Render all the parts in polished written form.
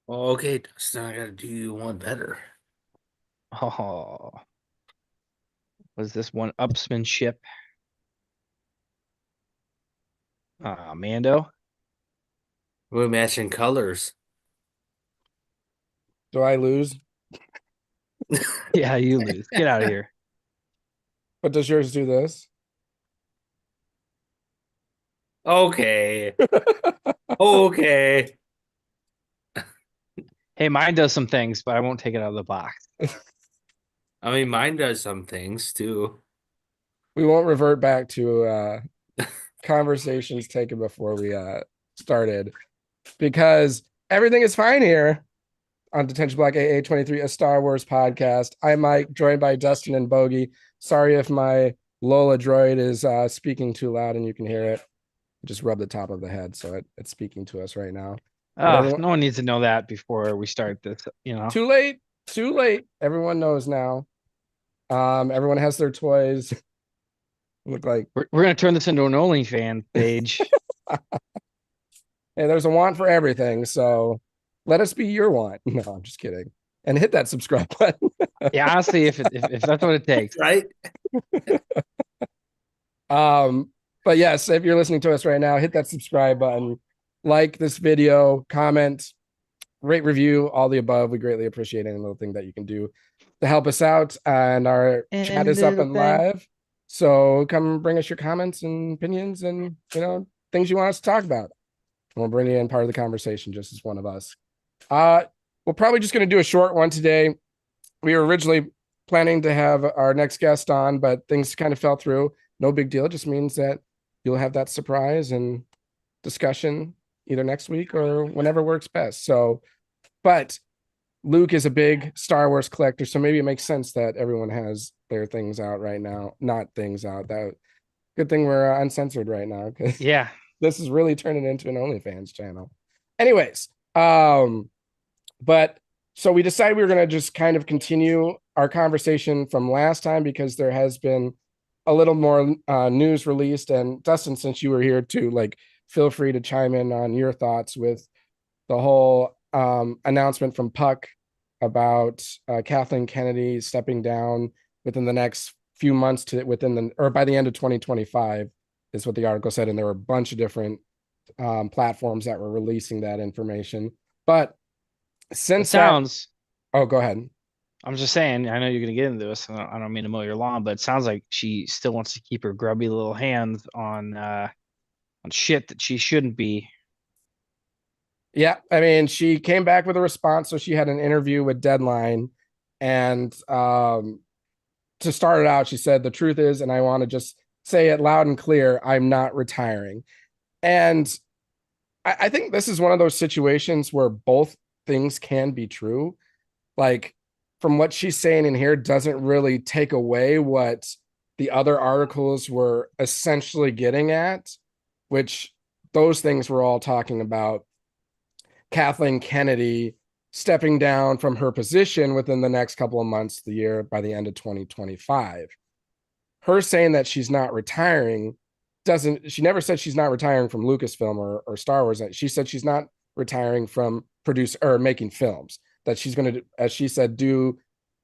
Okay, Dustin, I gotta do you one better. Oh, was this one upsmanship? Mando? We're matching colors. Do I lose? Yeah, you lose. Get out of here. But does yours do this? Okay. Okay. Hey, mine does some things, but I won't take it out of the box. I mean, mine does some things too. We won't revert back to conversations taken before we started because everything is fine here on Detention Block AA23, a Star Wars podcast. I'm Mike, joined by Dustin and Bogie. Sorry if my Lola droid is speaking too loud and you can hear it. Just rub the top of the head, so it's speaking to us right now. But everyone, No one needs to know that before we start this. too late, too late. Everyone knows now. Everyone has their toys. Look like We're gonna turn this into an OnlyFans page. hey, there's a want for everything. So let us be your want. No, I'm just kidding. And hit that subscribe button. Yeah, honestly, if that's what it takes. Right? um, but yes, if you're listening to us right now, hit that subscribe button, like this video, comment, rate, review, all the above. We greatly appreciate any little thing that you can do to help us out. And our chat Any is up little and thing. live. So come bring us your comments and opinions and things you want us to talk about. And we'll bring you in part of the conversation just as one of us. We're probably just going to do a short one today. We were originally planning to have our next guest on, but things kind of fell through. No big deal. It just means that you'll have that surprise and discussion either next week or whenever works best. So, but Luke is a big Star Wars collector, so maybe it makes sense that everyone has their things out right now. Not things out. That good thing we're uncensored right now because Yeah. this is really turning into an OnlyFans channel. Anyways, but so we decided we were going to just kind of continue our conversation from last time because there has been a little more news released. And Dustin, since you were here too, like, feel free to chime in on your thoughts with the whole announcement from Puck about Kathleen Kennedy stepping down within the next few months to within the or by the end of 2025 is what the article said. And there were a bunch of different platforms that were releasing that information. But It since that, sounds. oh, go ahead. I'm just saying. I know you're gonna get into this. I don't mean to mow your lawn, but it sounds like she still wants to keep her grubby little hands on shit that she shouldn't be. Yeah, I mean, she came back with a response. So she had an interview with Deadline, and to start it out, she said, "The truth is, and I want to just say it loud and clear, I'm not retiring." And I think this is one of those situations where both things can be true. Like, from what she's saying in here, doesn't really take away what the other articles were essentially getting at, which those things were all talking about Kathleen Kennedy stepping down from her position within the next couple of months of the year by the end of 2025. Her saying that she's not retiring doesn't, she never said she's not retiring from Lucasfilm or Star Wars. She said she's not retiring from produce or making films, that she's going to, as she said, do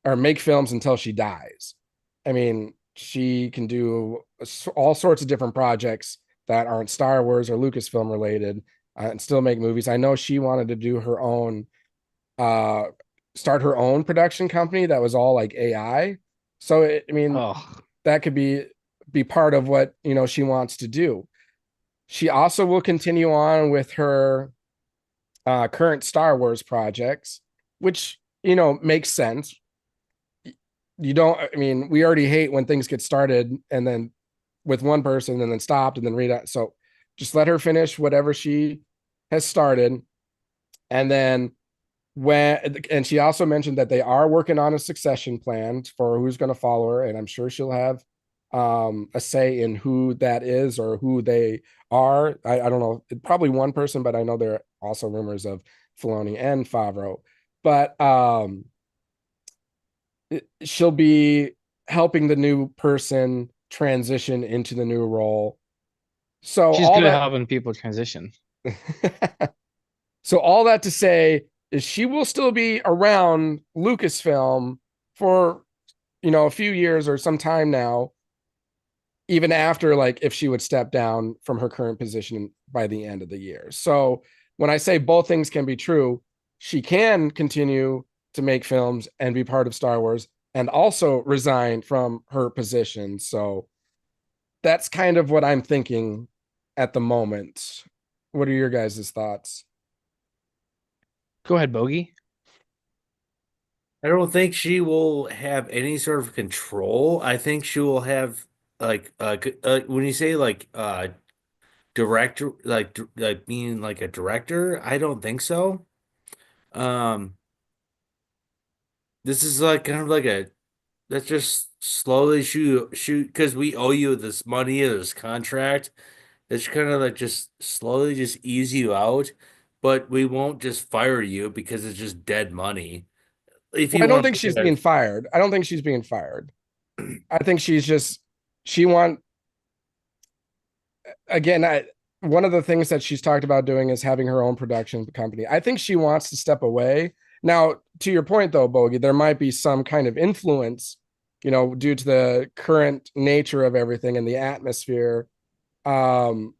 or make films until she dies. I mean, she can do all sorts of different projects that aren't Star Wars or Lucasfilm related and still make movies. I know she wanted to do her own, uh, start her own production company that was all like AI. So, I mean, Oh, that could be part of what she wants to do. She also will continue on with her current Star Wars projects, which makes sense. You don't. I mean, we already hate when things get started and then with one person and then stopped and then read it. So just let her finish whatever she has started, and then and she also mentioned that they are working on a succession plan for who's going to follow her, and I'm sure she'll have a say in who that is or who they are. I don't know, probably one person, but I know there are also rumors of Filoni and Favreau. But she'll be helping the new person transition into the new role. So she's all good at that helping people transition. so all that to say, is she will still be around Lucasfilm for, a few years or some time now, even after, like, if she would step down from her current position by the end of the year. So when I say both things can be true, she can continue to make films and be part of Star Wars and also resign from her position. So that's kind of what I'm thinking at the moment. What are your guys' thoughts? Go ahead, Bogie. I don't think she will have any sort of control. I think she will have when you say director, like being like a director, I don't think so. Um, this is like kind of like a let's just slowly shoot because we owe you this money or this contract. It's kind of like just slowly just ease you out, but we won't just fire you because it's just dead money. If Well, you I don't want think to she's look at being fired. I don't think she's being fired. I think she's just she want again, one of the things that she's talked about doing is having her own production company. I think she wants to step away. Now, to your point though, Bogey, there might be some kind of influence, due to the current nature of everything and the atmosphere, um,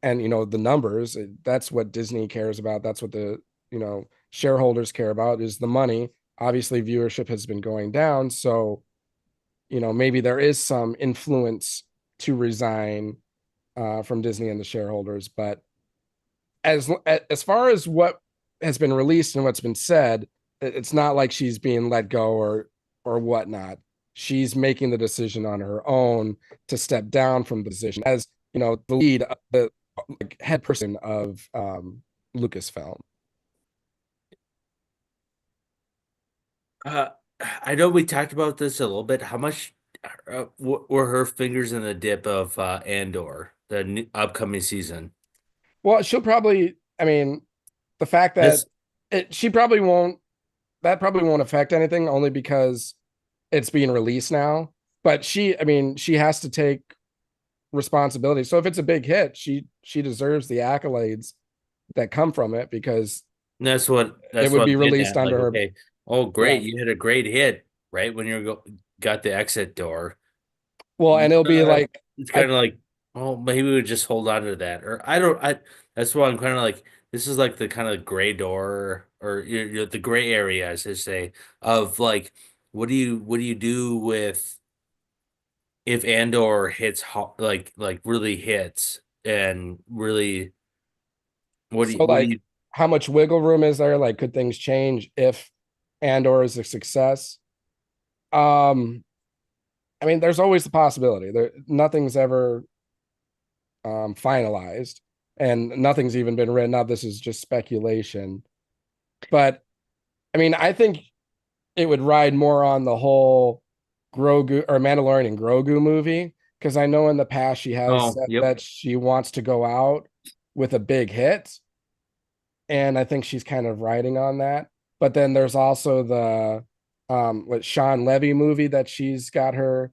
and the numbers. That's what Disney cares about. That's what the shareholders care about is the money. Obviously, viewership has been going down, so maybe there is some influence to resign from Disney and the shareholders. But as far as what has been released and what's been said, it's not like she's being let go or whatnot. She's making the decision on her own to step down from the position as the lead, the head person of Lucasfilm. Uh, I know we talked about this a little bit. How much were her fingers in the dip of Andor, the upcoming season? Well, she'll probably. I mean, the fact that This she probably won't. That probably won't affect anything, only because it's being released now. But I mean, she has to take responsibility. So if it's a big hit, she deserves the accolades that come from it because it that's would what be I'm getting released at. Like, under her. okay, oh Yeah. great, you hit a great hit right when got the exit door. Well, and it'll be like It's I kind of like, oh, maybe we would just hold on to that, or I don't. I That's why I'm kind of like this is like the kind of gray door or the gray area, as they say, of like what do you do with if Andor hits like really hits and really so what do like you how much wiggle room is there? Like, could things change if Andor is a success? Um, I mean, there's always the possibility. Nothing's ever finalized, and nothing's even been written up. This is just speculation. But I mean, I think it would ride more on the whole Grogu or Mandalorian Grogu movie because I know in the past she has Oh, said yep. that she wants to go out with a big hit, and I think she's kind of riding on that. But then there's also the what Sean Levy movie that she's got her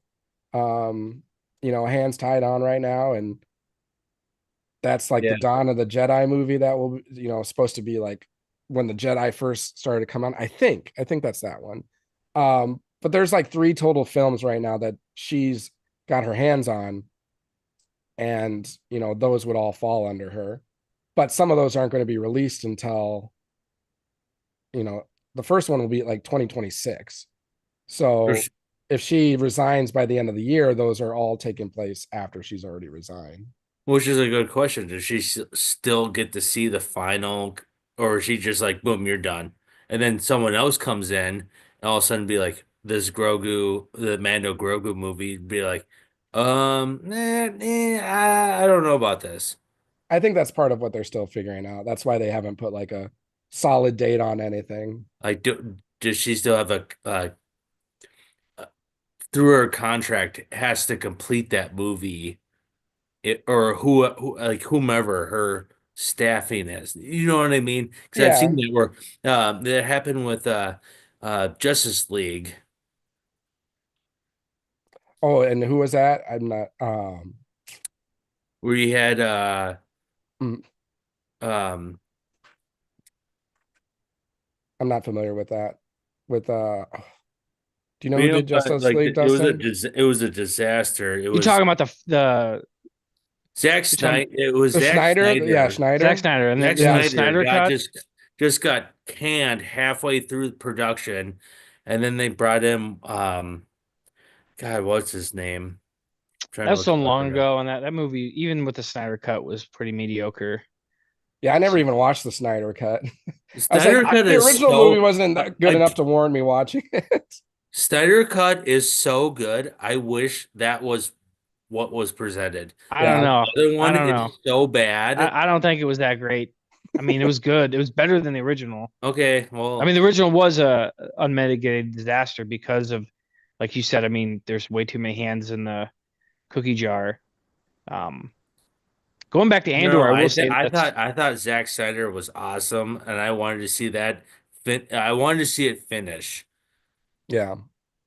um hands tied on right now, and that's like the Yeah. Dawn of the Jedi movie that will supposed to be like when the Jedi first started to come on. I think that's that one. But there's like three total films right now that she's got her hands on, and those would all fall under her. But some of those aren't going to be released until you know the first one will be like 2026. So if she resigns by the end of the year, those are all taking place after she's already resigned. Which is a good question. Does she still get to see the final, or is she just like, boom, you're done? And then someone else comes in, and all of a sudden be like, this Grogu, the Mando Grogu movie, be like, I don't know about this. I think that's part of what they're still figuring out. That's why they haven't put like a solid date on anything. Like, does she still have through her contract has to complete that movie, or who like whomever her staffing is. You know what I mean? Because I've Yeah. seen that where that happened with Justice League, Oh, and who was that? I'm not where you had mm, um I'm not familiar with that. With do you know But who you know did what? Justice Like League, it was a Dustin? it was a disaster. It You was talking about the Zack you're talking Snyder. It was The Zack Schneider, yeah, Snyder. Zack Schneider. Snyder, and Zack then the Yeah. Snyder Snyder got cut. just got canned halfway through production, and then they brought him God, what's his name? I'm trying That to was so look long it up. ago, and that movie, even with the Snyder cut, was pretty mediocre. Yeah, I never So even watched the Snyder cut. The I was like, Snyder Cut the is original movie so wasn't that good enough to warrant me watching it. Snyder Cut is so good. I wish that was what was presented. I don't Yeah. know. The other I one don't know. is so bad. I don't think it was that great. I mean, it was good. It was better than the original. Okay, I mean, well, the original was a unmitigated disaster because of, like you said, I mean, there's way too many hands in the cookie jar. Um, Going back to Andor, no, I will say that's I thought Zack Snyder was awesome, and I wanted to see that I wanted to see it finish. Yeah.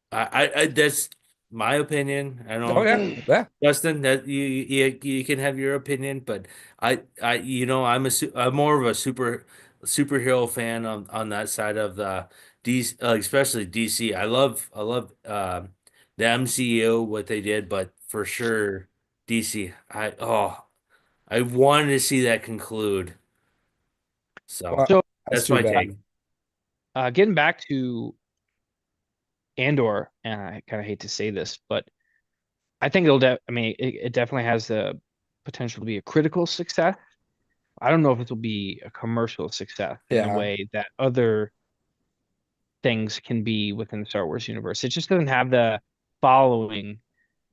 That's my opinion. I Oh don't, yeah. Yeah. Justin, that you can have your opinion, but I'm more of a superhero fan on that side of the DC, especially DC. I love the MCU what they did, but for sure DC. I wanted to see that conclude. So Well, so. that's that's too my bad. take. Getting back to Andor, and I kind of hate to say this, but I think I mean, it definitely has the potential to be a critical success. I don't know if it will be a commercial success in the Yeah. way that other things can be within the Star Wars universe. It just doesn't have the following.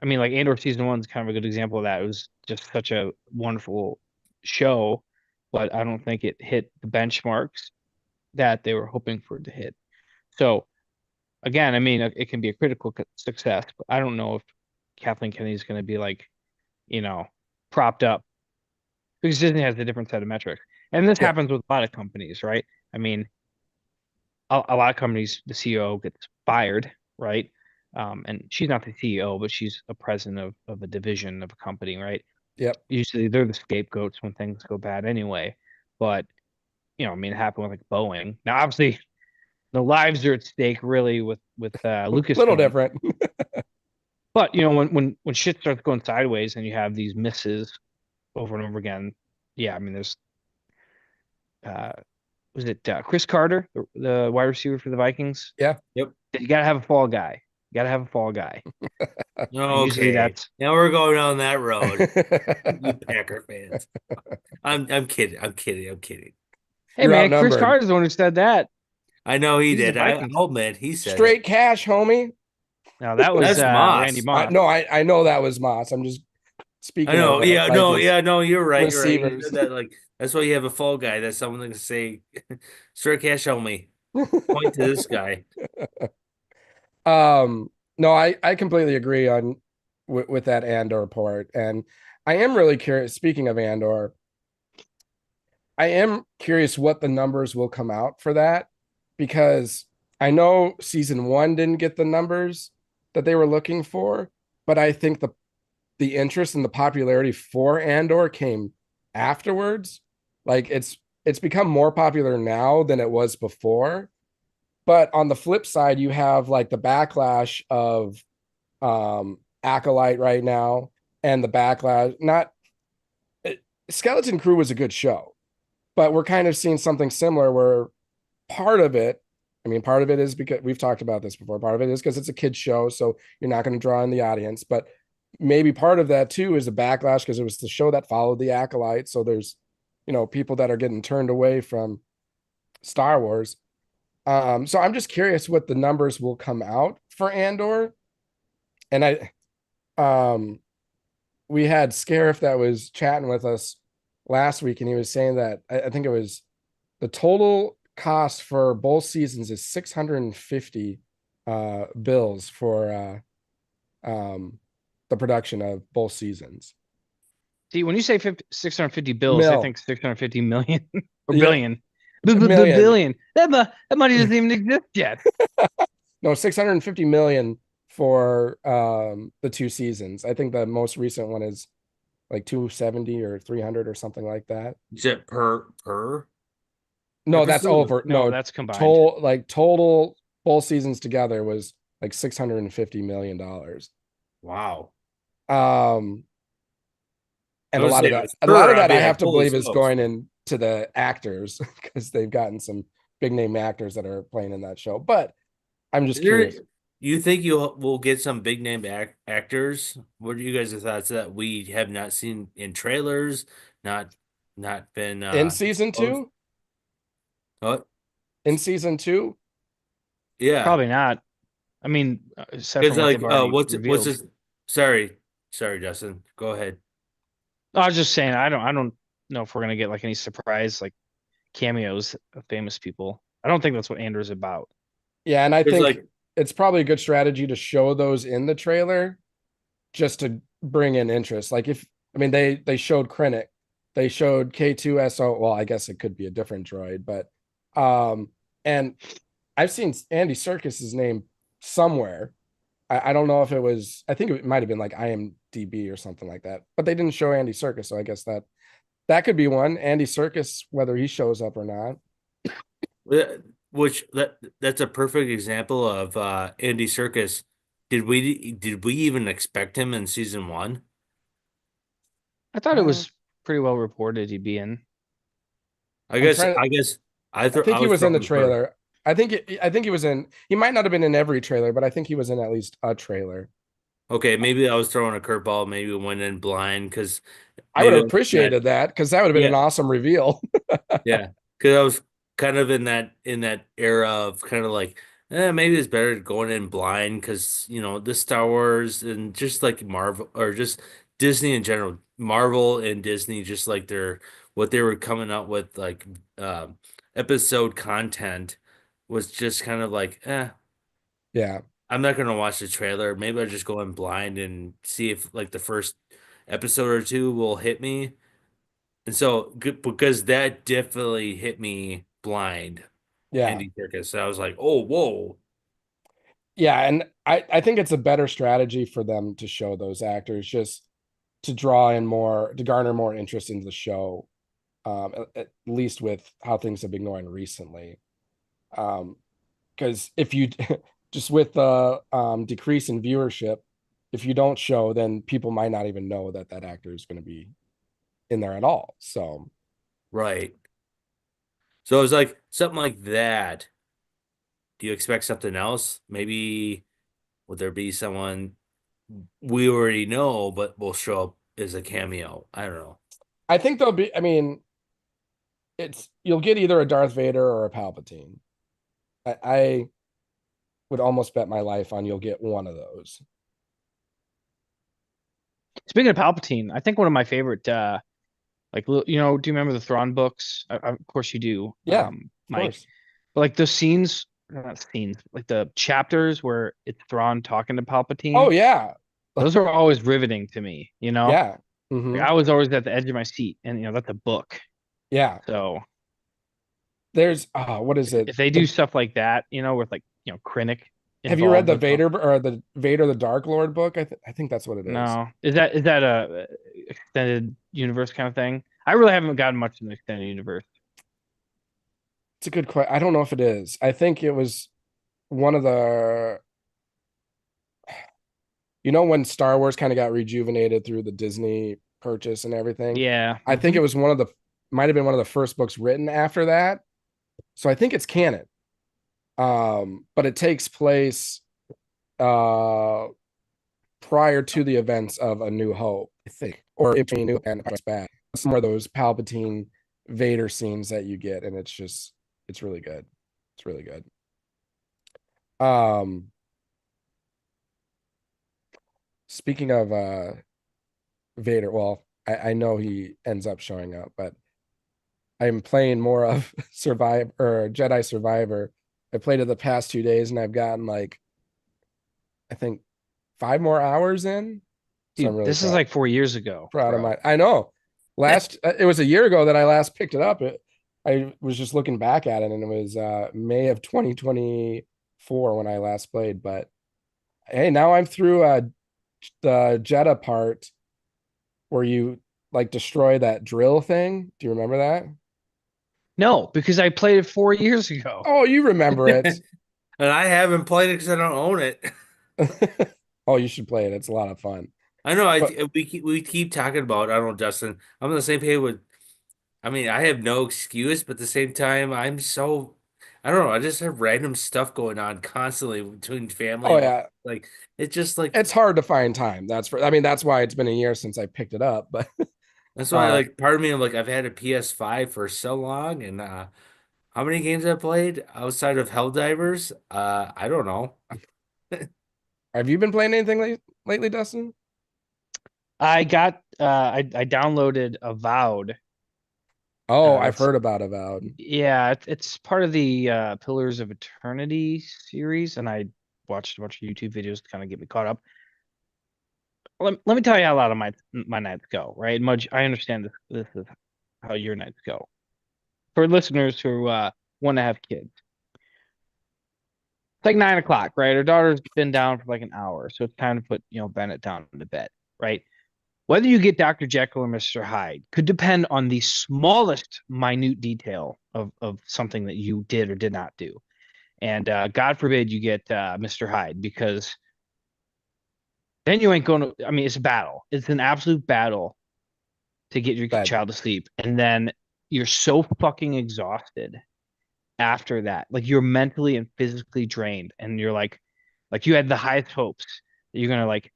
I mean, like Andor season one is kind of a good example of that. It was just such a wonderful show, but I don't think it hit the benchmarks that they were hoping for it to hit. So again, I mean, it can be a critical success, but I don't know if Kathleen Kennedy is going to be like, you know, propped up because Disney has a different set of metrics. And this Yeah. happens with a lot of companies, right? I mean, a lot of companies, the CEO gets fired, right? And she's not the CEO, but she's a president of a division of a company, right? Yep. Usually they're the scapegoats when things go bad anyway. But, you know, I mean, it happened with like Boeing. Now, obviously, the lives are at stake really with Little Lucasfilm. different. But, you know, when shit starts going sideways and you have these misses over and over again, yeah, I mean, there's uh was it Chris Carter, the wide receiver for the Vikings? Yeah. Yep. You gotta have a fall guy. You gotta have a fall guy. And usually Okay. that's Now we're going down that road. You Packer fans. I'm kidding. I'm kidding. I'm kidding. hey You're man, Chris outnumbered. Carter's the one who said that. I know he He's the did. Vikings. Oh man, he said it. Straight cash, homie. Now that was That's Randy Moss. Moss. No, I know that was Moss. I'm just I speaking of know. Yeah, no, Vikings yeah, no, you're right. You're right. He receivers. said that like that's why you have a fall guy. That's someone that can say straight cash only. Point to this guy. No, I completely agree on with that Andor part, and I am really curious. Speaking of Andor, I am curious what the numbers will come out for that because I know season one didn't get the numbers that they were looking for, but I think the interest and the popularity for Andor came afterwards. Like it's become more popular now than it was before. But on the flip side, you have like the backlash of Acolyte right now and the backlash. Not Skeleton Crew was a good show, but we're kind of seeing something similar where part of it, I mean, part of it is because we've talked about this before. Part of it is because it's a kid's show, so you're not going to draw in the audience. But maybe part of that too is the backlash because it was the show that followed the Acolyte. So there's, people that are getting turned away from Star Wars. So I'm just curious what the numbers will come out for Andor. And we had Scarif that was chatting with us last week, and he was saying that I think it was the total cost for both seasons is 650 bills for the production of both seasons. See, when you say 650 bills, I Mil. think 650 million or Yep. billion. Million. Billion. That money doesn't even exist yet. No, 650 million for the two seasons. I think the most recent one is like 270 or 300 or something like that. Is it per? No, that's episode? over. No, No, that's combined. total full seasons together was like $650 million. Wow. Um, I and would say if it was a lot her, of I'd that be I have like, to holy believe is smokes. going into the actors because they've gotten some big name actors that are playing in that show. But I'm just Is there, curious. you think you will get some big name actors? What are you guys' thoughts that we have not seen in trailers, not not been In season exposed? two, What? in season two, Yeah, Probably not. I mean, aside because from what like they've already what's revealed. this? Sorry, Dustin. Go ahead. I was just saying, I don't know if we're gonna get like any surprise like cameos of famous people. I don't think that's what Andor's about. yeah, and I Because think like it's probably a good strategy to show those in the trailer just to bring in interest. Like if I mean they showed Krennic, they showed K2SO. Well, I guess it could be a different droid, but and I've seen Andy Serkis's name somewhere. I don't know if it was. I think it might have been like IMDb or something like that. But they didn't show Andy Serkis, so I guess that could be one. Andy Serkis, whether he shows up or not. which that's a perfect example of Andy Serkis. Did we even expect him in season one? I thought it Uh, was pretty well reported he'd be in. I I'm guess trying to. I guess I think I he was was in the throwing for trailer. I think he was in. He might not have been in every trailer, but I think he was in at least a trailer. okay, maybe I was throwing a curveball, maybe went in blind because I would maybe have I was in that appreciated that because that would have been an yeah awesome reveal. yeah because I was kind of in that era of kind of like maybe it's better going in blind because the Star Wars and just like Marvel or just Disney in general, Marvel and Disney just like their what they were coming up with like episode content was just kind of like Yeah, I'm not gonna watch the trailer. Maybe I'll just go in blind and see if like the first episode or two will hit me. And so because that definitely hit me blind, yeah, Andy Serkis. So I was like, oh, whoa. yeah. And I think it's a better strategy for them to show those actors just to draw in more, to garner more interest into the show. At least with how things have been going recently. Because if you just with the decrease in viewership, if you don't show, then people might not even know that that actor is going to be in there at all. So Right. So it was like something like that. Do you expect something else? Maybe would there be someone we already know, but will show up as a cameo? I don't know. I think there'll be. I mean, it's you'll get either a Darth Vader or a Palpatine. I would almost bet my life on you'll get one of those. Speaking of Palpatine, I think one of my favorite like do you remember the Thrawn books? Of course you do, Yeah, of Mike. course. But like those scenes, not scenes, like the chapters where it's Thrawn talking to Oh Palpatine, yeah, those are always riveting to me, you know? yeah, Like hmm I was always at the edge of my seat, and that's a book. yeah. So There's what is it? if they do stuff like that, with like, Krennic Have you read involved the with them. Vader or the Vader the Dark Lord book? I think that's what it is. No. Is that a extended universe kind of thing? I really haven't gotten much in the extended universe. It's a good question. I don't know if it is. I think it was one of the when Star Wars kind of got rejuvenated through the Disney purchase and everything. Yeah. I think it was might have been one of the first books written after that. So I think it's canon. But it takes place uh prior to the events of A New Hope, I think, or in between New Hope and Empire Strikes Back. Some more of those Palpatine Vader scenes that you get, and it's really good. It's really good. Um, Speaking of Vader, well, I know he ends up showing up, but I'm playing more of Survive or Jedi Survivor. I played it the past 2 days, and I've gotten like I think 5 more hours in. So I'm Dude, really this is like 4 years ago, proud of bro. my. I know. It was a year ago that I last picked it up. I was just looking back at it, and it was May of 2024 when I last played. But hey, now I'm through the Jeddah part where you like destroy that drill thing. Do you remember that? No, because I played it 4 years ago. Oh, you remember it. And I haven't played it because I don't own it. Oh, you should play it. It's a lot of fun. I know. But We keep talking about. I don't know, Justin. I'm on the same page with. I mean, I have no excuse, but at the same time, I'm so. I don't know. I just have random stuff going on constantly between family oh and all. yeah, Like it's just like it's hard to find time. I mean, that's why it's been a year since I picked it up. But that's why uh, like part of me I'm like I've had a PS5 for so long, and how many games I played outside of Helldivers? I don't know. have you been playing anything lately, Dustin? I downloaded Avowed. Oh, I've It's heard about Avowed. Yeah, it's part of the Pillars of Eternity series, and I watched a bunch of YouTube videos to kind of get me caught up. Let me tell you how a lot of my nights go, right? Mudge, I understand this is how your nights go. For listeners who want to have kids, it's like 9 o'clock, right? Our daughter's been down for like an hour, so it's time to put Bennett down to bed, right? Whether you get Dr. Jekyll or Mr. Hyde could depend on the smallest minute detail of something that you did or did not do. And God forbid you get Mr. Hyde, because then you ain't going to. I mean, it's a battle. It's an absolute battle to get your Bed. child to sleep. And then you're so fucking exhausted after that. Like you're mentally and physically drained. And you're like you had the highest hopes that you're going to like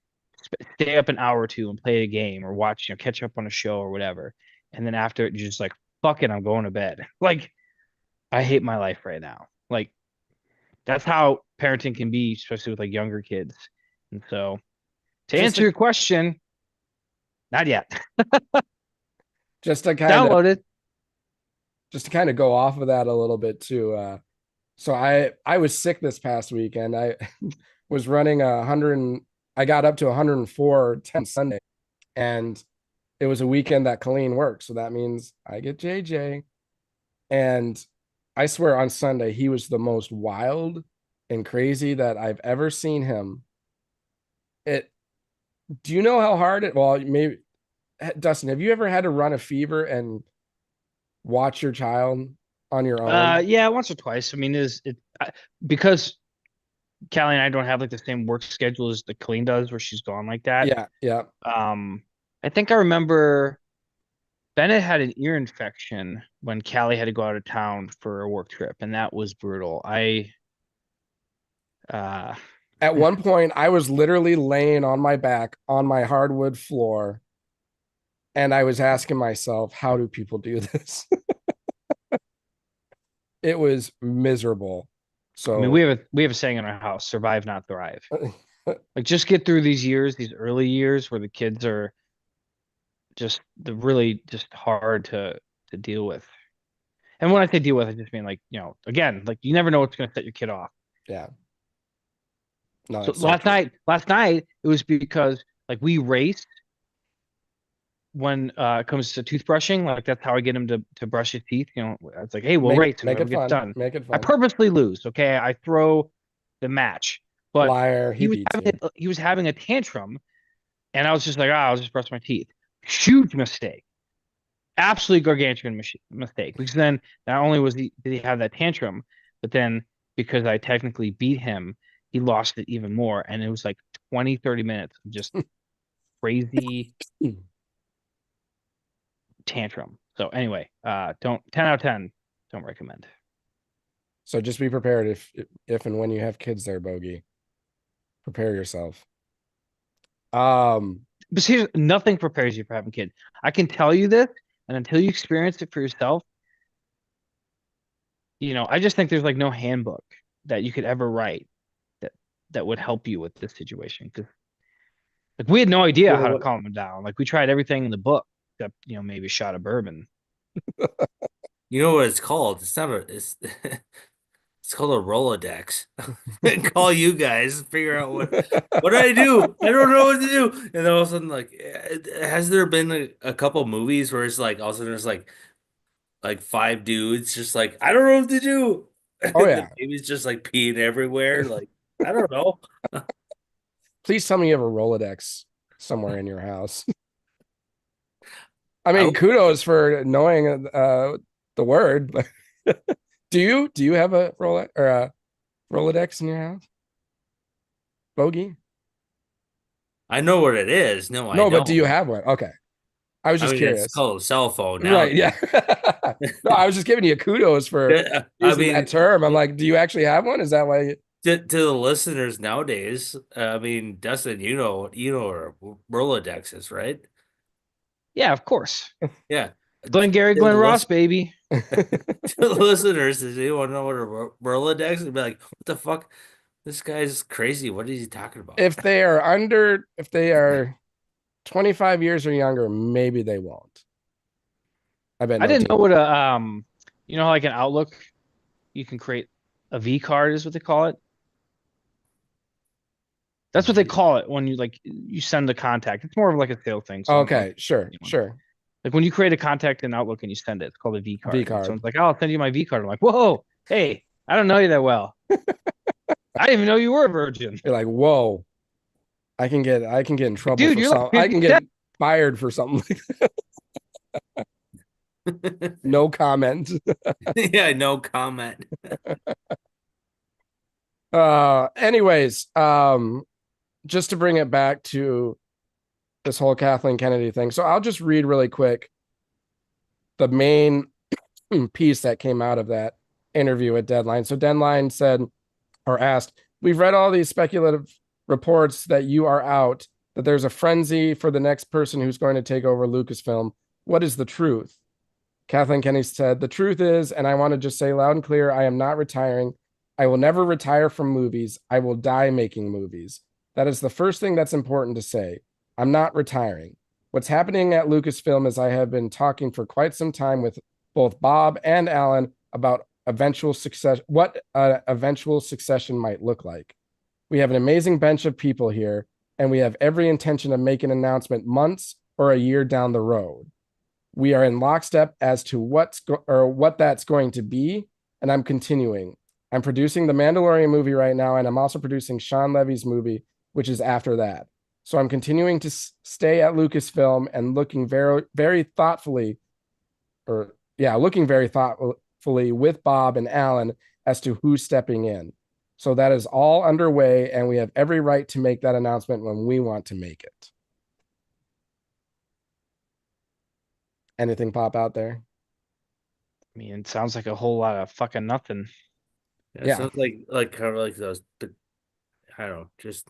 stay up an hour or two and play a game or watch, catch up on a show or whatever. And then after it, you're just like, fuck it, I'm going to bed. Like, I hate my life right now. Like, that's how parenting can be, especially with like younger kids. And so, to Just answer to your question, not yet. just to kind of Downloaded. just to kind of go off of that a little bit too. So I was sick this past weekend. I was running 100. I got up to 104 Sunday, and it was a weekend that Colleen worked. So that means I get JJ. And I swear on Sunday, he was the most wild and crazy that I've ever seen him. It, do you know how hard it, well, maybe Dustin, have you ever had to run a fever and watch your child on your own? Yeah, once or twice. I mean, because Callie and I don't have like the same work schedule as the Colleen does, where she's gone like that. Yeah, yeah. Um, I think I remember Bennett had an ear infection when Callie had to go out of town for a work trip, and that was brutal. Uh, At one point, I was literally laying on my back on my hardwood floor, and I was asking myself, how do people do this? It was miserable. I mean, So, we have a saying in our house: "Survive, not thrive." Like, just get through these years, these early years where the kids are just the really just hard to deal with. And when I say deal with, I just mean like, again, like you never know what's going to set your kid off. yeah, no, So that's so true. last night it was because like we raced when it comes to toothbrushing. Like that's how I get him to brush his teeth. It's like, hey, we'll Make it race and make it whoever gets fun. done. Make it I fun. purposely lose. Okay, I throw the match, but Liar, he beats you. he was having a tantrum, and I was just like, I'll just brush my teeth. Huge mistake, absolutely gargantuan mistake. Because then not only did he have that tantrum, but then because I technically beat him, he lost it even more, and it was like 20-30 minutes of just crazy tantrum. So anyway, don't 10 out of 10, don't recommend. So just be prepared if and when you have kids there, Bogie. Prepare yourself. But seriously, nothing prepares you for having kids. I can tell you this, and until you experience it for yourself, I just think there's like no handbook that you could ever write that that would help you with this situation. Because like we had no idea how to Well, calm him down. Like we tried everything in the book, except maybe a shot of bourbon. You know what it's called? It's not a. It's called a Rolodex. Call you guys, figure out what do I do? I don't know what to do. And then all of a sudden, like, has there been a couple movies where it's like all of a sudden there's like five dudes just like I don't know what to do. oh The yeah. baby's just like peeing everywhere. Like I don't know. Please tell me you have a Rolodex somewhere in your house. I I mean, kudos for knowing the word. Do you have a Rolex or a Rolodex in your house? Bogie? I know what it is. No, I No, but do you don't. have one? Okay. I was I just mean, it's curious. called a cell phone Right, nowadays. yeah. No, I was just giving you kudos for I using that mean, term. I'm like, do you actually have one? Is that why to the listeners nowadays, I mean, Dustin, you know what a Rolodex is, right? Yeah, of course. Yeah. Glenn Gary, To the Glenn Ross, list- baby. to the listeners, does anyone know what a Rolodex is? Be like, what the fuck? This guy's crazy. What is he talking about? if they are 25 years or younger, maybe they won't. I bet I no didn't know teen. what a like an Outlook, you can create a V card is what they call it. That's what they call it when you like you send a contact. It's more of like a sales thing. So don't Okay, sure, sure. like when you create a contact in Outlook and you send it, it's called a V V card. And card. someone's like, "Oh, I'll send you my V card." I'm like, "Whoa, hey, I don't know you that well. I didn't even know you were a virgin." You're like, whoa, I can get in trouble Dude, for you're like something. I can get fired for something like no comment. Yeah, no comment. Anyways, just to bring it back to this whole Kathleen Kennedy thing. So I'll just read really quick the main piece that came out of that interview at Deadline. So Deadline said or asked, "We've read all these speculative reports that you are out, that there's a frenzy for the next person who's going to take over Lucasfilm. What is the truth?" Kathleen Kennedy said, "The truth is, and I want to just say loud and clear, I am not retiring. I will never retire from movies. I will die making movies. That is the first thing that's important to say. I'm not retiring. What's happening at Lucasfilm is I have been talking for quite some time with both Bob and Alan about eventual success, what eventual succession might look like. We have an amazing bench of people here, and we have every intention of making an announcement months or a year down the road. We are in lockstep as to what that's going to be, and I'm continuing. I'm producing the Mandalorian movie right now, and I'm also producing Sean Levy's movie, which is after that. So I'm continuing to stay at Lucasfilm and looking very thoughtfully with Bob and Alan as to who's stepping in. So that is all underway, and we have every right to make that announcement when we want to make it." Anything pop out there? I mean, it sounds like a whole lot of fucking nothing. Yeah, sounds like kind of like those, but I don't know, just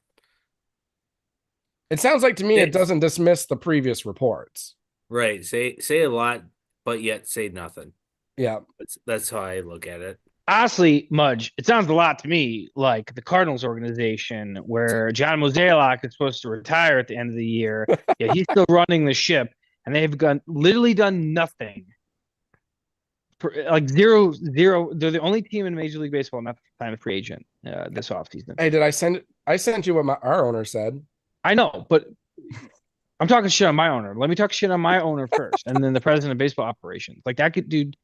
It sounds like to me it it's doesn't dismiss the previous reports. right. Say a lot, but yet say nothing. Yeah. That's how I look at it. Honestly, Mudge, it sounds a lot to me like the Cardinals organization where John Mozeliak is supposed to retire at the end of the year. Yeah, he's still running the ship, and they've literally done nothing. Like zero. They're the only team in Major League Baseball not to sign a free agent this offseason. Hey, I sent you what our owner said. I know, but I'm talking shit on my owner. Let me talk shit on my owner first, and then the president of baseball operations. Like dude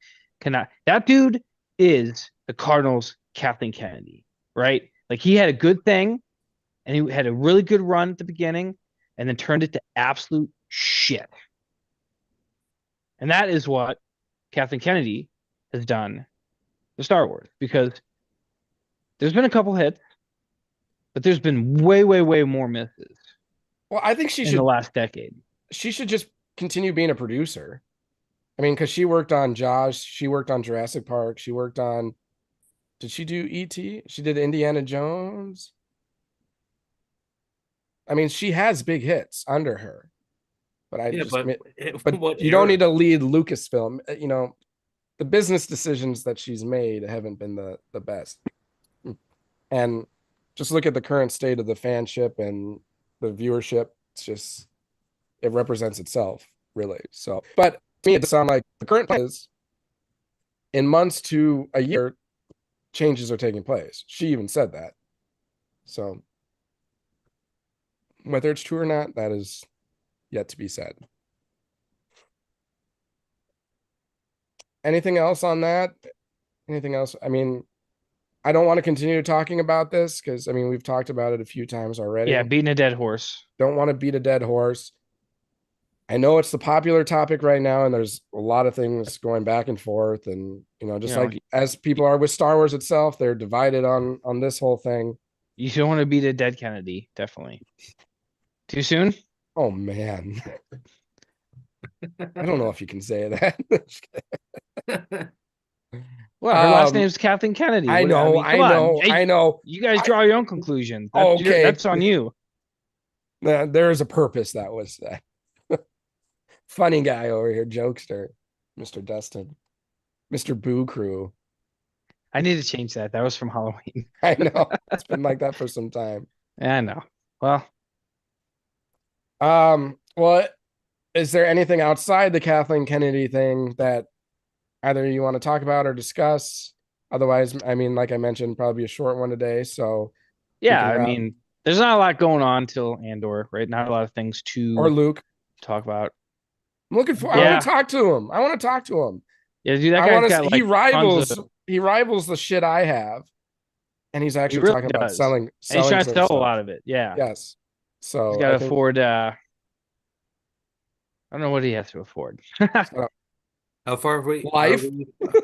cannot. That dude is the Cardinals' Kathleen Kennedy, right? Like he had a good thing, and he had a really good run at the beginning, and then turned it to absolute shit. And that is what Kathleen Kennedy has done to Star Wars, because there's been a couple hits, but there's been way, way, way more misses. Well, I think in the last decade. She should just continue being a producer. I mean, because she worked on Jaws, she worked on Jurassic Park, she worked on. Did she do E.T.? She did Indiana Jones. I mean, she has big hits under her, but but you don't need to lead Lucasfilm. You know, the business decisions that she's made haven't been the best. And just look at the current state of the fanship and the viewership. It's just, it represents itself, really. So, but to me, it sounds like the current plan is in months to a year, changes are taking place. She even said that. So, whether it's true or not, that is yet to be said. Anything else on that? Anything else? I mean, I don't want to continue talking about this because, I mean, we've talked about it a few times already. Yeah, beating a dead horse. Don't want to beat a dead horse. I know it's the popular topic right now, and there's a lot of things going back and forth, and just like as people are with Star Wars itself, they're divided on this whole thing. You don't want to beat a dead Kennedy, definitely. Too soon? Oh man, I don't know if you can say that. Well, her last name's Kathleen Kennedy. I know, come on. I know. You guys draw your own conclusions. Okay, that's on you. There is a purpose that was that. Funny guy over here, jokester, Mr. Dustin, Mr. Boo Crew. I need to change that. That was from Halloween. I know. It's been like that for some time. Yeah, I know. Well, what is there anything outside the Kathleen Kennedy thing that either you want to talk about or discuss? Otherwise, I mean, like I mentioned, probably a short one today. So yeah, I mean, there's not a lot going on till Andor, right? Not a lot of things to or Luke talk about. I'm looking for. I want to talk to him. I want to talk to him. Yeah, dude, that guy's got, he rivals the shit I have, and he's actually really talking about selling. And he's trying to sell a lot of it. Yeah. Yes. So he's got to afford. I don't know what he has to afford. How far are we?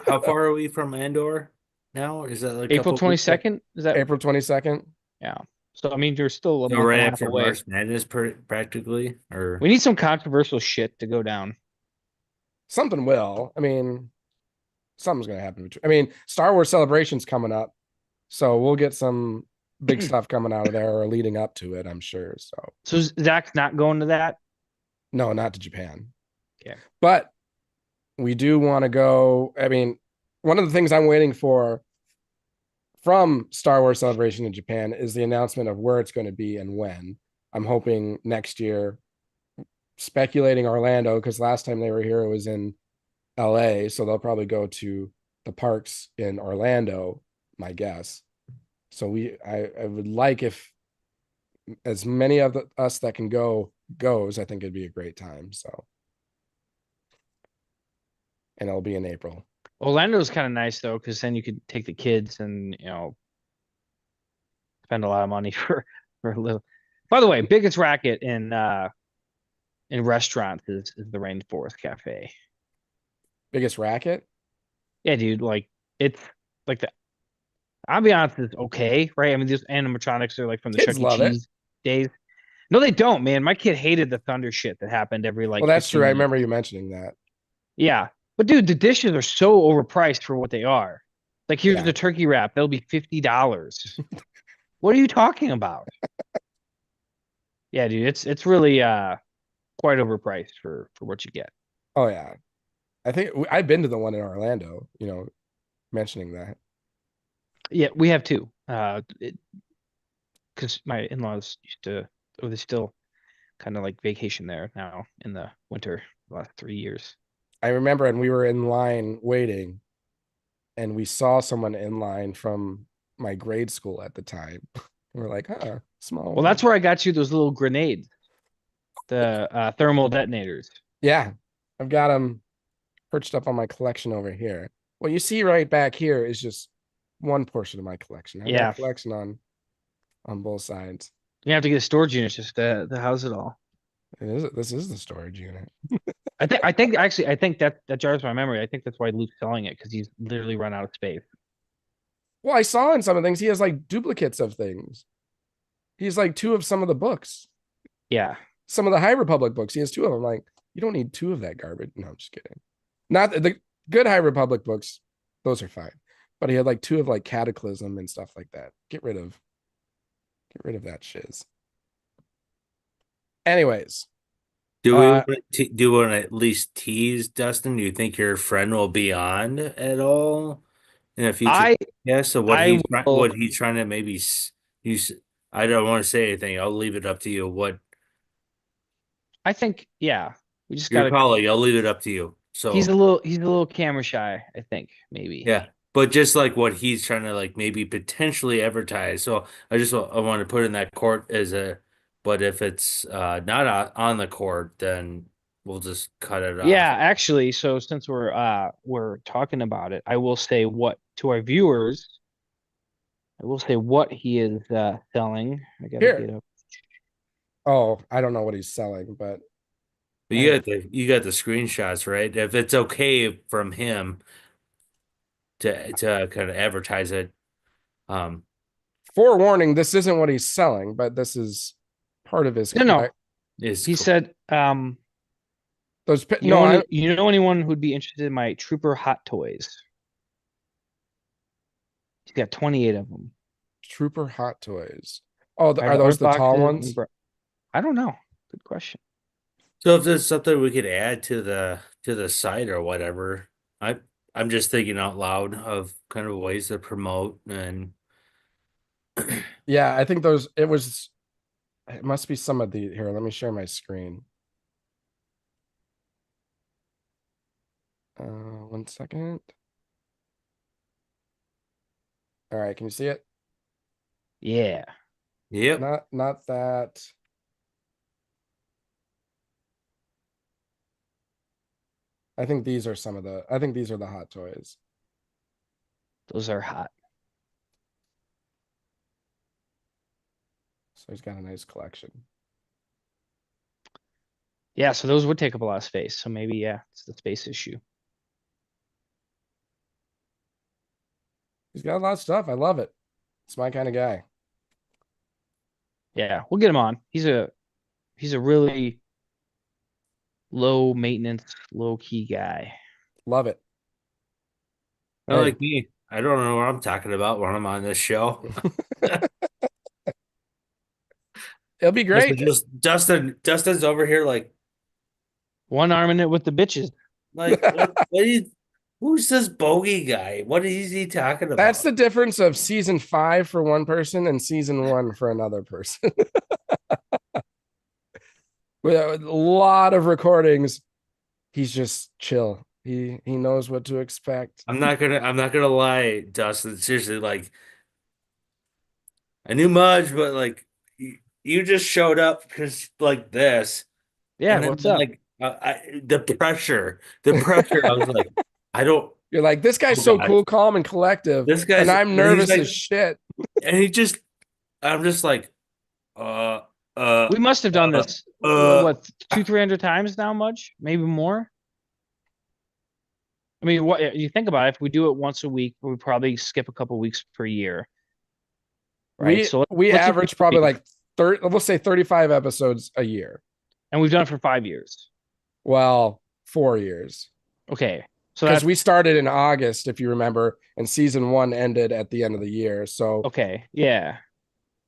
How far are we from Andor now? Is that like April 22nd? Is that April 22nd? Yeah. So I mean, you're still a month right after away. March Madness, practically. Or we need some controversial shit to go down. Something will. I mean, something's gonna happen. I mean, Star Wars Celebration's coming up, so we'll get some big stuff coming out of there or leading up to it. I'm sure. So Zach's not going to that? No, not to Japan. Okay, but we do want to go. I mean, one of the things I'm waiting for from Star Wars Celebration in Japan is the announcement of where it's going to be and when. I'm hoping next year, speculating Orlando, because last time they were here, it was in LA. So they'll probably go to the parks in Orlando, my guess. So I would like if as many of us that can goes, I think it'd be a great time. So, and it'll be in April. Orlando's kind of nice though, because then you could take the kids and spend a lot of money for a little. By the way, biggest racket in restaurants is the Rainforest Cafe. Biggest racket? Yeah, dude. Like it's like the ambiance is okay, right? I mean, these animatronics are like from the Kids Chuck E. Cheese days. No, they don't, man. My kid hated the thunder shit that happened every like. Well, that's true. I remember you mentioning that. Yeah. But dude, the dishes are so overpriced for what they are. Like here's the turkey wrap. They'll be $50. What are you talking about? Yeah, dude, it's really quite overpriced for what you get. Oh yeah. I think I've been to the one in Orlando, mentioning that. Yeah, we have two. Because my in-laws used to they still kind of like vacation there now in the winter the last 3 years. I remember, and we were in line waiting, and we saw someone in line from my grade school at the time. We're like, small. Well, that's where I got you those little grenades, the thermal detonators. Yeah, I've got them perched up on my collection over here. What you see right back here is just one portion of my collection. I've got a collection on both sides. You have to get a storage unit just to house it all. This is the storage unit. I think that jars my memory. I think that's why Luke's selling it, because he's literally run out of space. Well, I saw in some of the things he has like duplicates of things. He's like 2 of some of the books. Yeah. Some of the High Republic books. He has 2 of them. Like, you don't need 2 of that garbage. No, I'm just kidding. Not the good High Republic books. Those are fine. But he had like 2 of like Cataclysm and stuff like that. Get rid of that shiz. Anyways. Do we want to at least tease Dustin? Do you think your friend will be on at all in a future? So what he's trying to maybe use. I don't want to say anything. I'll leave it up to you. What I think, yeah, we just got I'll leave it up to you. So he's a little camera shy, I think, maybe. Yeah, but just like what he's trying to like maybe potentially advertise. So I want to put in that court as a. But if it's not on the court, then we'll just cut it off. Yeah, actually, so since we're talking about it, I will say what to our viewers. I will say what he is selling. I gotta get up. Oh, I don't know what he's selling, but But you got the screenshots, right? If it's okay from him to kind of advertise it, um, Forewarning, this isn't what he's selling, but this is part of his No. is He said, those you know anyone who'd be interested in my Trooper Hot Toys? He's got 28 of them. Trooper Hot Toys. Oh, I have are those orange the tall boxes ones? I don't know. Good question. So if there's something we could add to the site or whatever, I'm just thinking out loud of kind of ways to promote and Yeah, I think it must be some of the here. Let me share my screen. 1 second. All right, can you see it? Yeah. yep. Not that. I think these are the hot toys. Those are hot. So he's got a nice collection. Yeah, so those would take up a lot of space. So maybe, yeah, it's the space issue. He's got a lot of stuff. I love it. It's my kind of guy. Yeah, we'll get him on. He's a really low maintenance, low key guy. Love it. Not Hey. like me. I don't know what I'm talking about when I'm on this show. It'll be great. Dustin's over here like One arm in it with the bitches. who's this Bogie guy? What is he talking about? That's the difference of season 5 for one person and season 1 for another person. With a lot of recordings, he's just chill. He knows what to expect. I'm not gonna lie, Dustin. Seriously, like I knew Mudge, but like you just showed up because like this. Yeah, And then what's up? like the pressure. I was like, I don't. You're like, this guy's Oh so God. cool, calm, and collective. This guy's and I'm and nervous like, as shit. and I'm just like, We must have done this what 200-300 times now, Mudge? Maybe more. I mean, what you think about it, if we do it once a week, we probably skip a couple weeks per year. Right. We average probably like 30, we'll say 35 episodes a year. And we've done it for 5 years. Well, 4 years. Okay. So because we started in August, if you remember, and season 1 ended at the end of the year. So okay, yeah.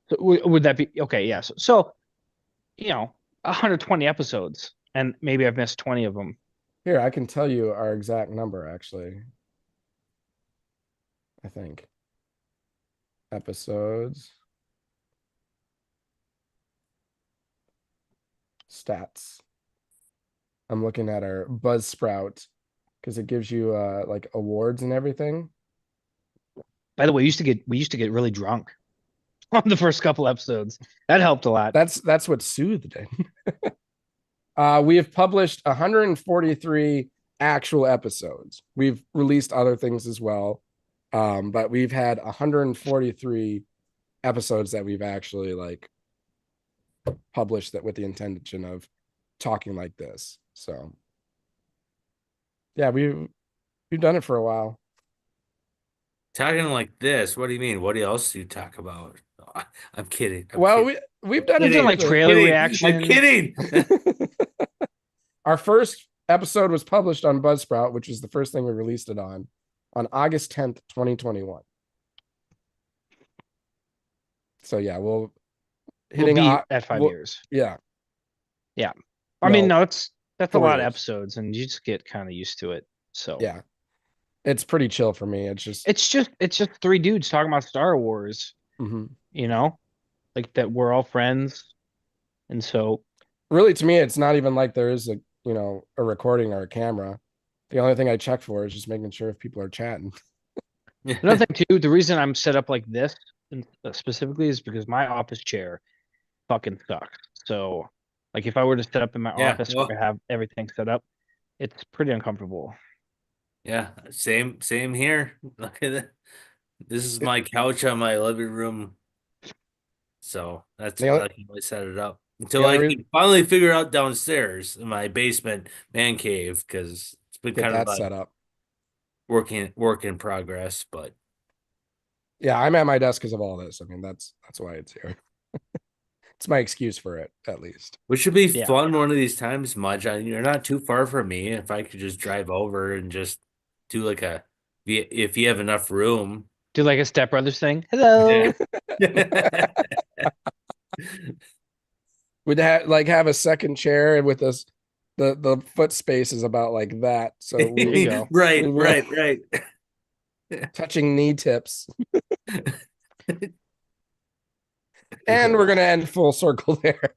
So would that be okay? Yeah. So 120 episodes, and maybe I've missed 20 of them. Here, I can tell you our exact number. Actually, I think episodes stats. I'm looking at our Buzzsprout because it gives you like awards and everything. By the way, we used to get really drunk on the first couple episodes. That helped a lot. That's what soothed it. We have published 143 actual episodes. We've released other things as well, but we've had 143 episodes that we've actually like published that with the intention of talking like this. So yeah, we've done it for a while. Talking like this. What do you mean? What else do you talk about? I'm kidding. We've done it like trailer reaction. I'm kidding. Our first episode was published on Buzzsprout, which was the first thing we released it on August 10th, 2021. So yeah, we'll be at 5 years. Yeah. Yeah. I mean, no, that's a lot of years. episodes, and you just get kind of used to it. So yeah, it's pretty chill for me. It's just 3 dudes talking about Star Wars. Like that we're all friends, and so really, to me, it's not even like there is a recording or a camera. The only thing I check for is just making sure if people are chatting. Another thing too, the reason I'm set up like this specifically is because my office chair fucking sucks. So like if I were to set up in my office where I have everything set up, it's pretty uncomfortable. Yeah, same here. Look at it. This is my couch on my living room. So that's how I set it up. until I can finally figure out downstairs in my basement man cave because it's been get kind of that like set up. work in progress. But Yeah, I'm at my desk because of all this. I mean, that's why it's here. It's my excuse for it, at least. which should be Yeah. fun one of these times, Mudge. You're not too far from me. If I could just drive over and just do like if you have enough room. Do like a Step Brothers thing. Hello. Yeah. We'd have a second chair with this. The foot space is about like that. So There you go. Right. touching knee tips. And we're gonna end full circle there.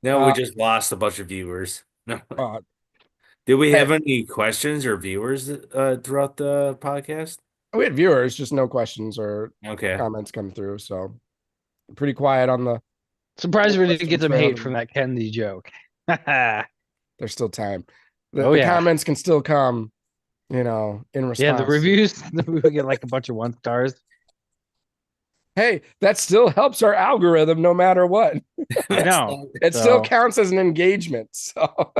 Now we just lost a bunch of viewers. No. Uh, Did we have hey, any questions or viewers throughout the podcast? we had viewers, just no questions or Okay. comments come through. So pretty quiet on the. Surprised we didn't get some hate Questions. from that Kennedy joke. There's still time. The Oh, yeah. comments can still come, in response. Yeah, the reviews, we get like a bunch of 1 stars. Hey, that still helps our algorithm no matter what. I know. It still counts as an engagement. So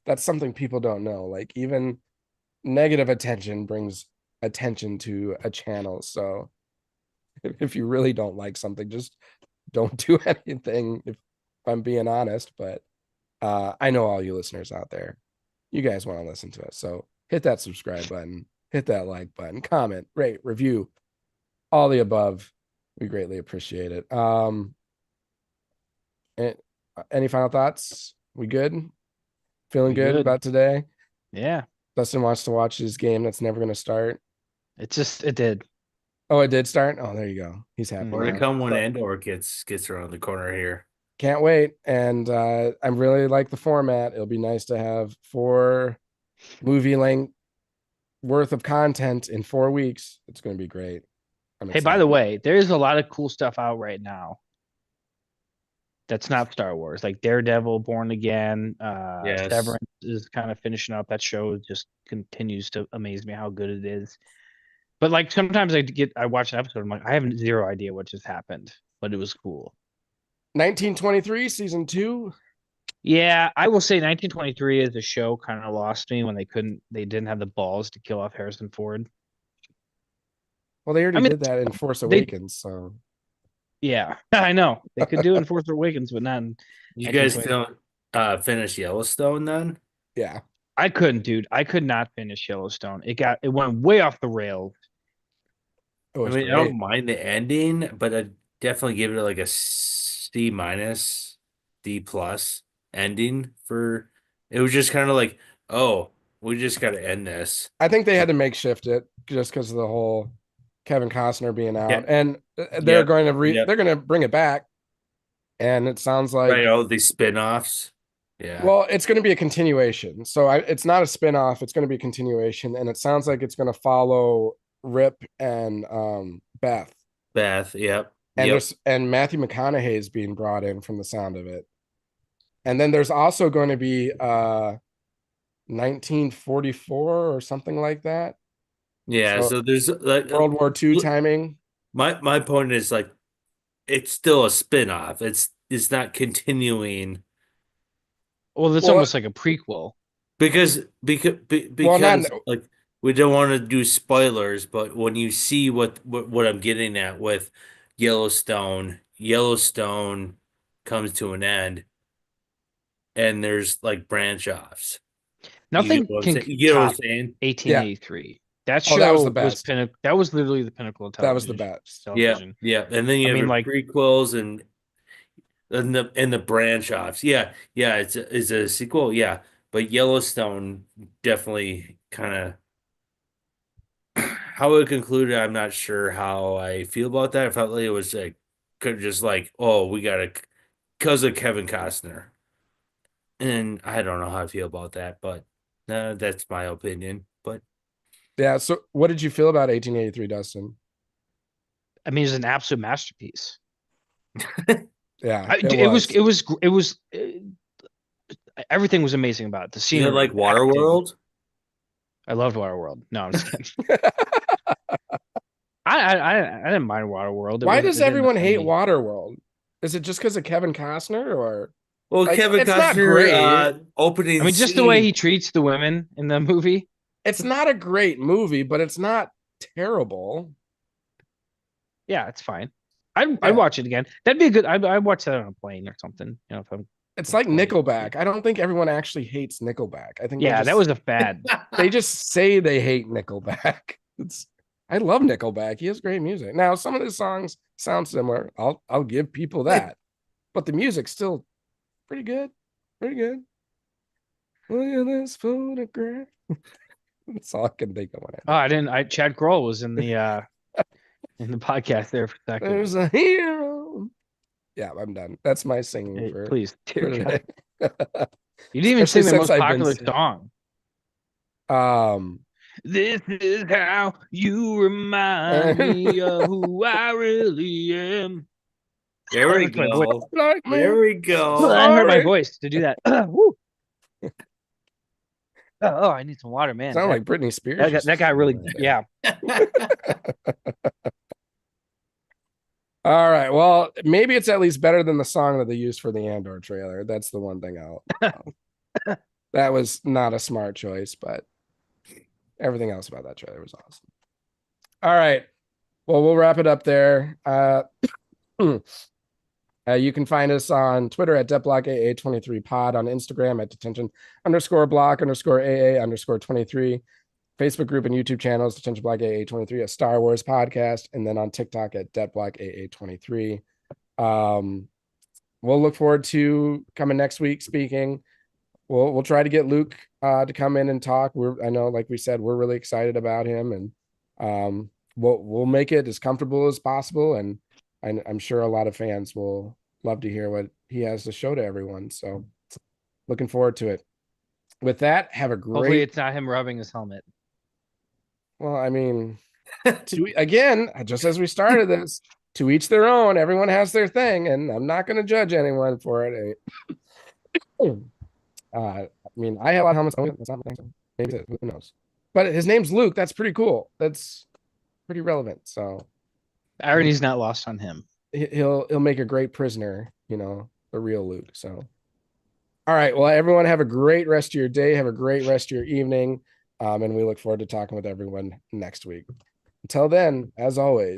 that's something people don't know. Like even negative attention brings attention to a channel. So if you really don't like something, just don't do anything, if I'm being honest. But I know all you listeners out there, you guys want to listen to us. So hit that subscribe button, hit that like button, comment, rate, review, all the above. We greatly appreciate it. Any final thoughts? We good? Feeling good about today? Yeah. Dustin wants to watch his game that's never going to start. It did. Oh, it did start? Oh, there you go. He's happy. More to come when Andor gets around the corner here. Can't wait. And I really like the format. It'll be nice to have 4 movie length worth of content in 4 weeks. It's going to be great. Hey, by the way, there's a lot of cool stuff out right now that's not Star Wars, like Daredevil, Born Again. Yes. Severance is kind of finishing up. That show just continues to amaze me how good it is. But like sometimes I watch an episode, I'm like, I have 0 idea what just happened, but it was cool. 1923 season 2. Yeah, I will say 1923 as a show kind of lost me when they didn't have the balls to kill off Harrison Ford. Well, they already did that in Force Awakens, so yeah, I know they could do in Force Awakens, but not in. You guys don't finish Yellowstone then? Yeah, I couldn't, dude. I could not finish Yellowstone. It went way off the rails. I mean, I don't mind the ending, but I definitely give it like a C minus, D plus ending for. It was just kind of like, oh, we just got to end this. I think they had to makeshift it just because of the whole Kevin Costner being out, Yeah. and they're going to they're going to bring it back, and it sounds like these spin-offs. Yeah. Well, it's going to be a continuation, so it's not a spin-off. It's going to be a continuation, and it sounds like it's going to follow Rip and Beth. Yep. And Matthew McConaughey is being brought in from the sound of it, and then there's also going to be 1944 or something like that. Yeah, so there's like World War II timing. My point is like it's still a spin-off. It's not continuing. Well, it's almost like a prequel. Because like we don't want to do spoilers, but when you see what I'm getting at with Yellowstone comes to an end and there's like branch offs. Nothing you get what I'm saying? 1883. That show that was the best. That was literally the pinnacle of television. That was the best. Television. Yeah. And then you have like prequels and the branch offs. Yeah. It's a sequel. Yeah. But Yellowstone definitely kind of how it concluded. I'm not sure how I feel about that. I felt like it was like just like, oh, we gotta because of Kevin Costner. And I don't know how I feel about that, but that's my opinion. But yeah, so what did you feel about 1883, Dustin? I mean, it's an absolute masterpiece. Yeah, it was everything was amazing about it. The scenery, like Waterworld. I loved Waterworld. No, I'm just kidding. I didn't mind Waterworld. Why does It didn't everyone offend hate me. Waterworld? Is it just because of Kevin Costner, or Well, like Kevin it's not Costner great? opening I mean, just the way scene. he treats the women in the movie. It's not a great movie, but it's not terrible. Yeah, it's fine. I'd Yeah. watch it again. That'd be a good. I'd watch that on a plane or something. You know, if I'm. It's like Nickelback. I don't think everyone actually hates Nickelback. I think Yeah, that was a fad. they just say they hate Nickelback. I love Nickelback. He has great music. Now, some of his songs sound similar. I'll give people that, but the music's still pretty good. Pretty good. Look at this photograph. That's all I can think of. Oh, I didn't. Chad Kroll was in the podcast there for a second. There's a hero. Yeah, I'm done. That's my singing Hey, for please, for today. you didn't even sing Especially their most since I've been popular sick. song. This is how you remind me of who I really am. There we That's my voice. go. Like me. There we go. I hurt my Sorry. voice to do that. Woo. Oh, I need some water, man. Sound like Britney Spears. That guy really, yeah. All right. Well, maybe it's at least better than the song that they used for the Andor trailer. That's the one thing that was not a smart choice, but everything else about that trailer was awesome. All right. Well, we'll wrap it up there. You can find us on Twitter at DetBlockAA23pod, on Instagram at detention_block_AA_23, Facebook group and YouTube channels, Detention Block AA23, a Star Wars podcast, and then on TikTok at DetBlockAA23. We'll look forward to coming next week speaking. We'll try to get Luke to come in and talk. I know, like we said, we're really excited about him, and we'll make it as comfortable as possible, and I'm sure a lot of fans will love to hear what he has to show to everyone. So looking forward to it. With that, have a great... Hopefully it's not him rubbing his helmet. Well, I mean, again, just as we started this, to each their own, everyone has their thing, and I'm not going to judge anyone for it. I mean, I have a lot of helmets. That's not my thing. Maybe who knows? But his name's Luke. That's pretty cool. That's pretty relevant. So Irony's not lost on him. He'll make a great prisoner, the real Luke. So, all right. Well, everyone have a great rest of your day. Have a great rest of your evening. And we look forward to talking with everyone next week. Until then, as always.